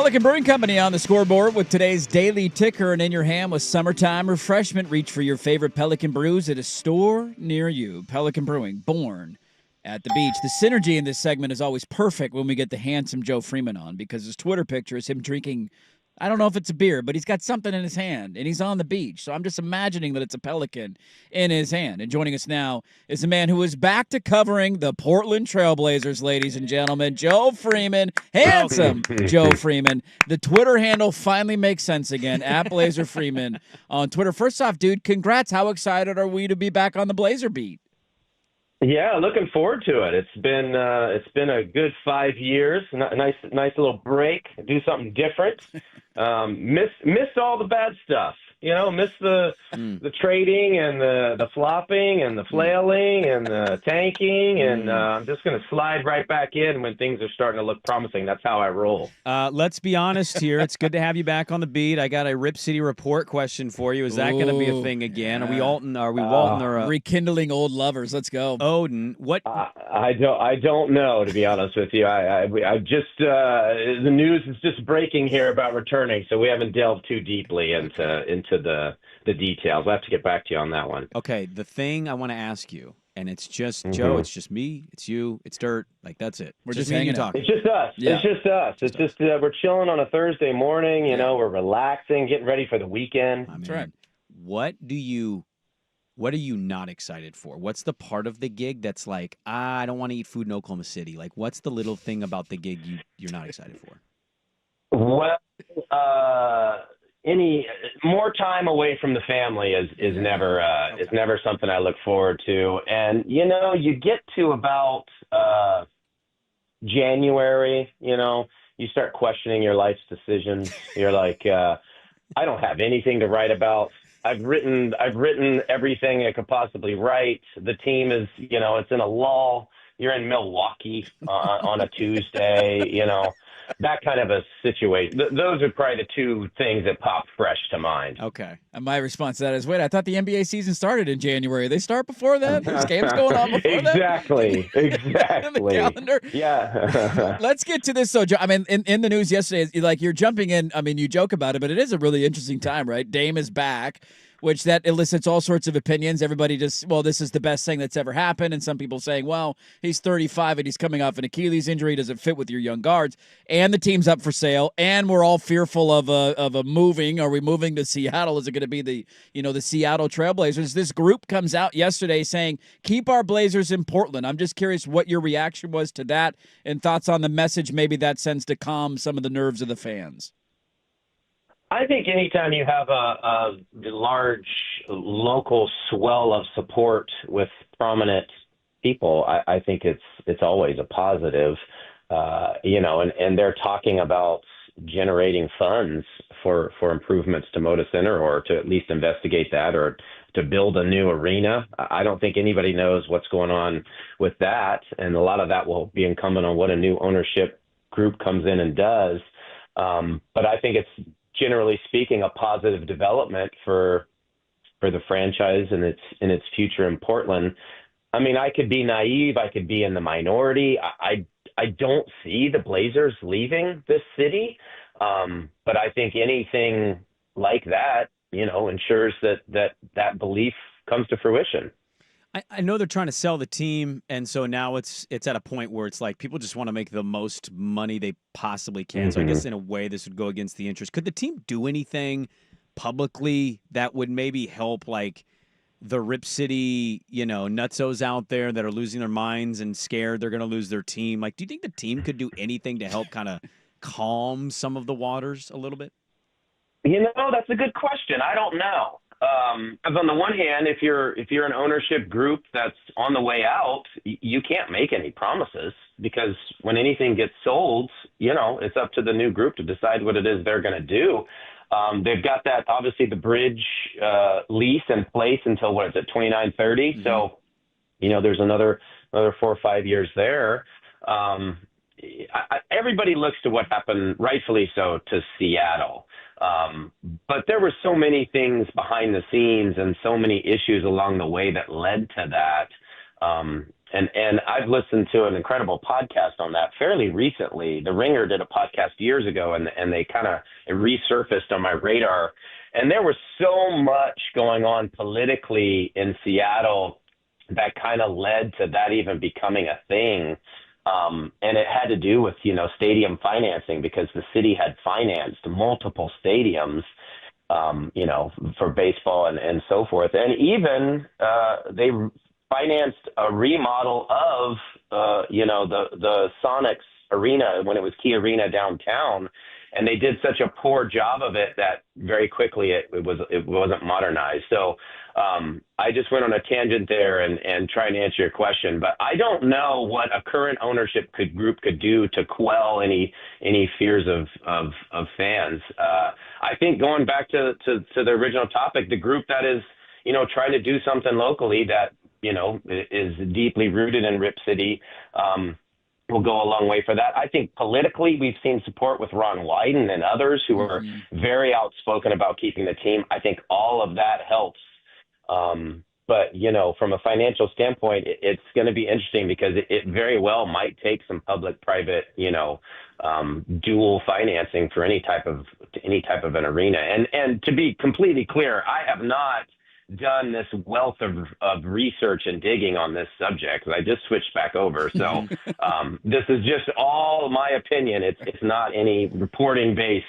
Pelican Brewing Company on the scoreboard with today's daily ticker, and in your hand with summertime refreshment. Reach for your favorite Pelican brews at a store near you. Pelican Brewing, born at the beach. The synergy in this segment is always perfect when we get the handsome Joe Freeman on, because his Twitter picture is him drinking, I don't know if it's a beer, but he's got something in his hand, and he's on the beach. So I'm just imagining that it's a Pelican in his hand. And joining us now is a man who is back to covering the Portland Trailblazers, ladies and gentlemen, Joe Freeman. Handsome Joe Freeman. The Twitter handle finally makes sense again, at Blazer Freeman on Twitter. First off, dude, congrats. How excited are we to be back on the Blazer beat? Yeah, looking forward to it. It's been a good 5 years. Nice little break. Do something different. Missed all the bad stuff. Missed the trading and the flopping and the flailing and the tanking. And I'm just going to slide right back in when things are starting to look promising. That's how I roll. Let's be honest here. It's good to have you back on the beat. I got a Rip City Report question for you. Is that going to be a thing again? Yeah. Are we Walton or rekindling old lovers? Let's go. Odin, what? I don't know, to be honest with you. I just the news is just breaking here about returning, so we haven't delved too deeply into the details. I'll have to get back to you on that one. Okay, the thing I want to ask you, and it's just Joe, it's just me, it's you, it's Dirt, like that's it. We're just hanging talking. It's just us. Yeah. It's just we're chilling on a Thursday morning. We're relaxing, getting ready for the weekend. That's right. What are you not excited for? What's the part of the gig that's like, I don't want to eat food in Oklahoma City? Like, what's the little thing about the gig you're not excited for? Well, any more time away from the family is never something I look forward to. And you get to about January, you start questioning your life's decisions. You're like, I don't have anything to write about. I've written everything I could possibly write. The team is, it's in a lull. You're in Milwaukee on a Tuesday, that kind of a situation. Those are probably the two things that pop fresh to mind. Okay. And my response to that is, wait, I thought the NBA season started in January. They start before that? There's games going on before that? Exactly. In the calendar? Yeah. Let's get to this. So, I mean, in the news yesterday, like you're jumping in. I mean, you joke about it, but it is a really interesting time, right? Dame is back, which that elicits all sorts of opinions. Everybody just, well, this is the best thing that's ever happened. And some people saying, well, he's 35 and he's coming off an Achilles injury. Does it fit with your young guards? And the team's up for sale. And we're all fearful of a moving. Are we moving to Seattle? Is it going to be the Seattle Trailblazers? This group comes out yesterday saying, keep our Blazers in Portland. I'm just curious what your reaction was to that and thoughts on the message maybe that sends to calm some of the nerves of the fans. I think anytime you have a large local swell of support with prominent people, I think it's always a positive, and they're talking about generating funds for improvements to Moda Center, or to at least investigate that, or to build a new arena. I don't think anybody knows what's going on with that, and a lot of that will be incumbent on what a new ownership group comes in and does. But I think it's, generally speaking, a positive development for the franchise and its future in Portland. I mean, I could be naive. I could be in the minority. I don't see the Blazers leaving this city. But I think anything like that, ensures that belief comes to fruition. I know they're trying to sell the team, and so now it's at a point where it's like people just want to make the most money they possibly can. So I guess in a way this would go against the interest. Could the team do anything publicly that would maybe help, like the Rip City, nutsos out there that are losing their minds and scared they're going to lose their team? Like, do you think the team could do anything to help kind of calm some of the waters a little bit? That's a good question. I don't know. Because on the one hand, if you're an ownership group that's on the way out, you can't make any promises, because when anything gets sold, it's up to the new group to decide what it is they're going to do. They've got that, obviously, the bridge lease in place until, 29-30. Mm-hmm. So, there's another 4 or 5 years there. Everybody looks to what happened, rightfully so, to Seattle. But there were so many things behind the scenes and so many issues along the way that led to that. And I've listened to an incredible podcast on that fairly recently. The Ringer did a podcast years ago, and they kind of resurfaced on my radar. And there was so much going on politically in Seattle that kind of led to that even becoming a thing. And it had to do with, stadium financing, because the city had financed multiple stadiums, for baseball and so forth. And even they financed a remodel of, the Sonics arena when it was Key Arena downtown. And they did such a poor job of it that very quickly it wasn't modernized. So I just went on a tangent there and trying to answer your question. But I don't know what a current ownership group could do to quell any fears of fans. I think going back to the original topic, the group that is trying to do something locally that is deeply rooted in Rip City. Will go a long way for that. I think politically we've seen support with Ron Wyden and others who are very outspoken about keeping the team. I think all of that helps. But, from a financial standpoint, it's going to be interesting because it very well might take some public-private, dual financing for any type of an arena. And to be completely clear, I have not done this wealth of research and digging on this subject. I just switched back over. So this is just all my opinion. It's not any reporting based,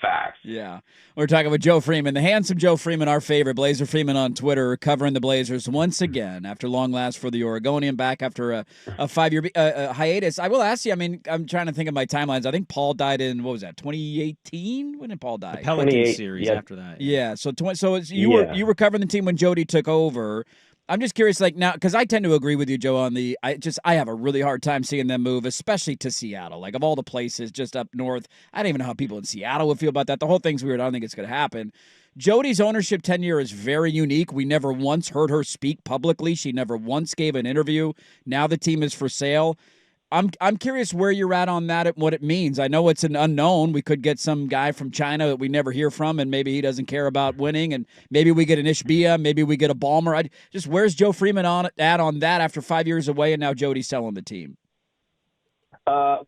facts. Yeah. We're talking with Joe Freeman, the handsome Joe Freeman, our favorite, Blazer Freeman on Twitter, covering the Blazers once again after long last for the Oregonian, back after a 5-year hiatus. I will ask you, I'm trying to think of my timelines. I think Paul died in, 2018? When did Paul die? The Pelican series after that. Yeah. So you were covering the team when Jody took over. I'm just curious, now, because I tend to agree with you, Joe, on I have a really hard time seeing them move, especially to Seattle. Like, of all the places just up north, I don't even know how people in Seattle would feel about that. The whole thing's weird. I don't think it's going to happen. Jody's ownership tenure is very unique. We never once heard her speak publicly. She never once gave an interview. Now the team is for sale. I'm curious where you're at on that and what it means. I know it's an unknown. We could get some guy from China that we never hear from, and maybe he doesn't care about winning, and maybe we get an Ishbia, maybe we get a Ballmer. Where's Joe Freeman on that after 5 years away, and now Jody's selling the team?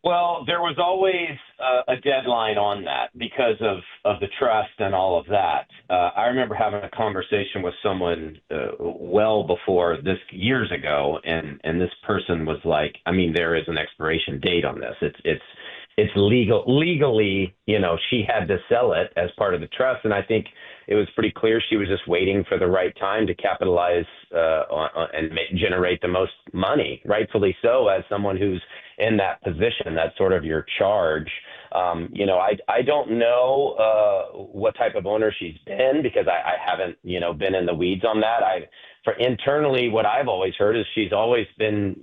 Well, there was always a deadline on that because of the trust and all of that. I remember having a conversation with someone well before this years ago, and this person was like, there is an expiration date on this. It's legally, she had to sell it as part of the trust, and I think it was pretty clear she was just waiting for the right time to capitalize and generate the most money, rightfully so, as someone who's in that position. That's sort of your charge. I don't know what type of owner she's been because I haven't, been in the weeds on that. For internally, what I've always heard is she's always been,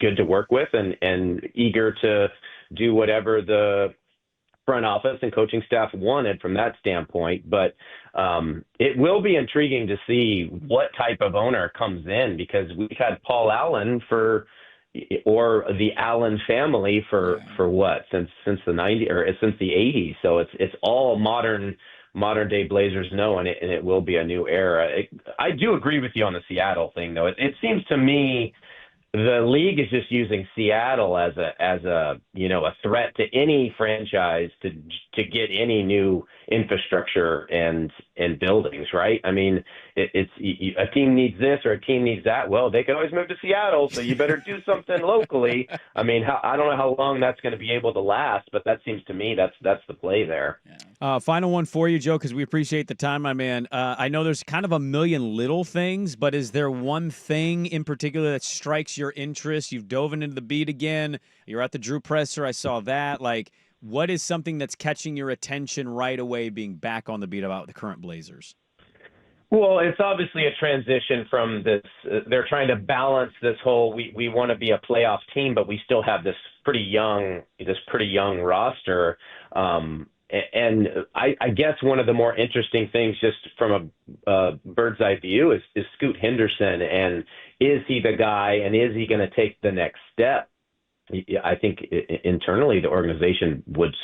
good to work with and eager to do whatever the front office and coaching staff wanted from that standpoint. But it will be intriguing to see what type of owner comes in, because we've had Paul Allen or the Allen family for what, since the 90s or since the 80s. So it's all modern day Blazers know, and it will be a new era. I do agree with you on the Seattle thing, though. It seems to me the league is just using Seattle as a threat to any franchise to get any new infrastructure and buildings, right? It's a team needs this or a team needs that. Well, they can always move to Seattle, so you better do something locally. I don't know how long that's going to be able to last, but that seems to me that's the play there. Final one for you, Joe, because we appreciate the time, my man. I know there's kind of a million little things, but is there one thing in particular that strikes your interest? You've dove into the beat again. You're at the Drew Presser. I saw that. What is something that's catching your attention right away being back on the beat about the current Blazers? Well, it's obviously a transition from this. They're trying to balance this whole. We want to be a playoff team, but we still have this pretty young roster. And I guess one of the more interesting things, just from a bird's eye view, is Scoot Henderson, and is he the guy, and is he going to take the next step? I think internally the organization would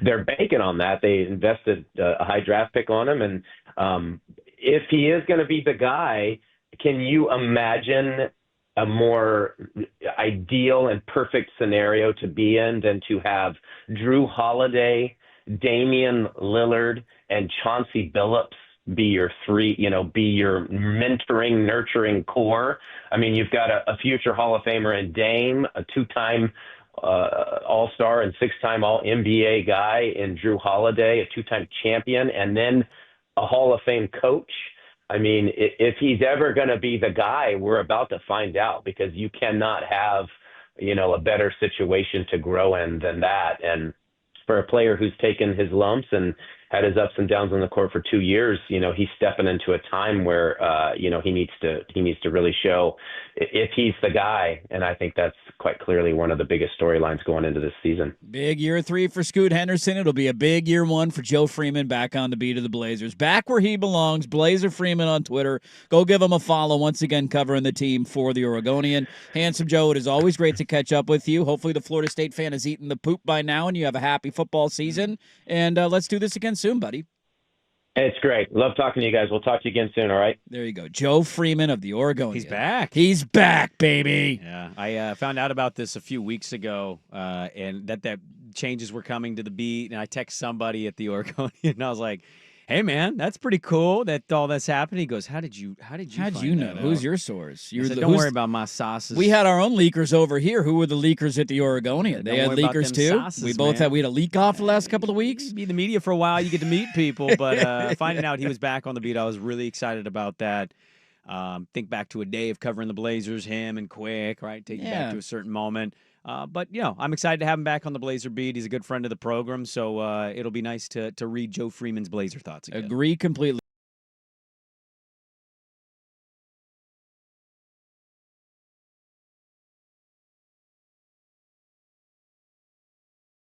they're banking on that. They invested a high draft pick on him, and if he is going to be the guy, can you imagine a more ideal and perfect scenario to be in than to have Drew Holiday, Damian Lillard, and Chauncey Billups be your three, be your mentoring, nurturing core? I mean, you've got a future Hall of Famer in Dame, a two-time All-Star and six-time All-NBA guy in Drew Holiday, a two-time champion, and then a Hall of Fame coach. I mean, if he's ever going to be the guy, we're about to find out, because you cannot have, a better situation to grow in than that. And for a player who's taken his lumps and had his ups and downs on the court for 2 years, he's stepping into a time where, he needs to really show if he's the guy. And I think that's quite clearly one of the biggest storylines going into this season. Big year 3 for Scoot Henderson. It'll be a big year 1 for Joe Freeman, back on the beat of the Blazers. Back where he belongs, Blazer Freeman on Twitter. Go give him a follow, once again covering the team for the Oregonian. Handsome Joe, it is always great to catch up with you. Hopefully the Florida State fan has eaten the poop by now and you have a happy football season. And let's do this again soon, buddy. It's great. Love talking to you guys. We'll talk to you again soon, all right? There you go. Joe Freeman of the Oregonian. He's back. He's back, baby. Yeah, I found out about this a few weeks ago, and that changes were coming to the beat, and I text somebody at the Oregonian, and I was like, hey, man, that's pretty cool that all that's happening. He goes, how did you know? That Who's out? your source? I said, don't worry about my sauces. We had our own leakers over here. Who were the leakers at the Oregonian? They had worry about leakers them too. sauces, We had a leak off the last couple of weeks. You be in the media for a while, you get to meet people, but finding out he was back on the beat, I was really excited about that. Think back to a day of covering the Blazers, him and Quick, right? Take you back to a certain moment. But, I'm excited to have him back on the Blazer beat. He's a good friend of the program, so it'll be nice to read Joe Freeman's Blazer thoughts again. Agree completely.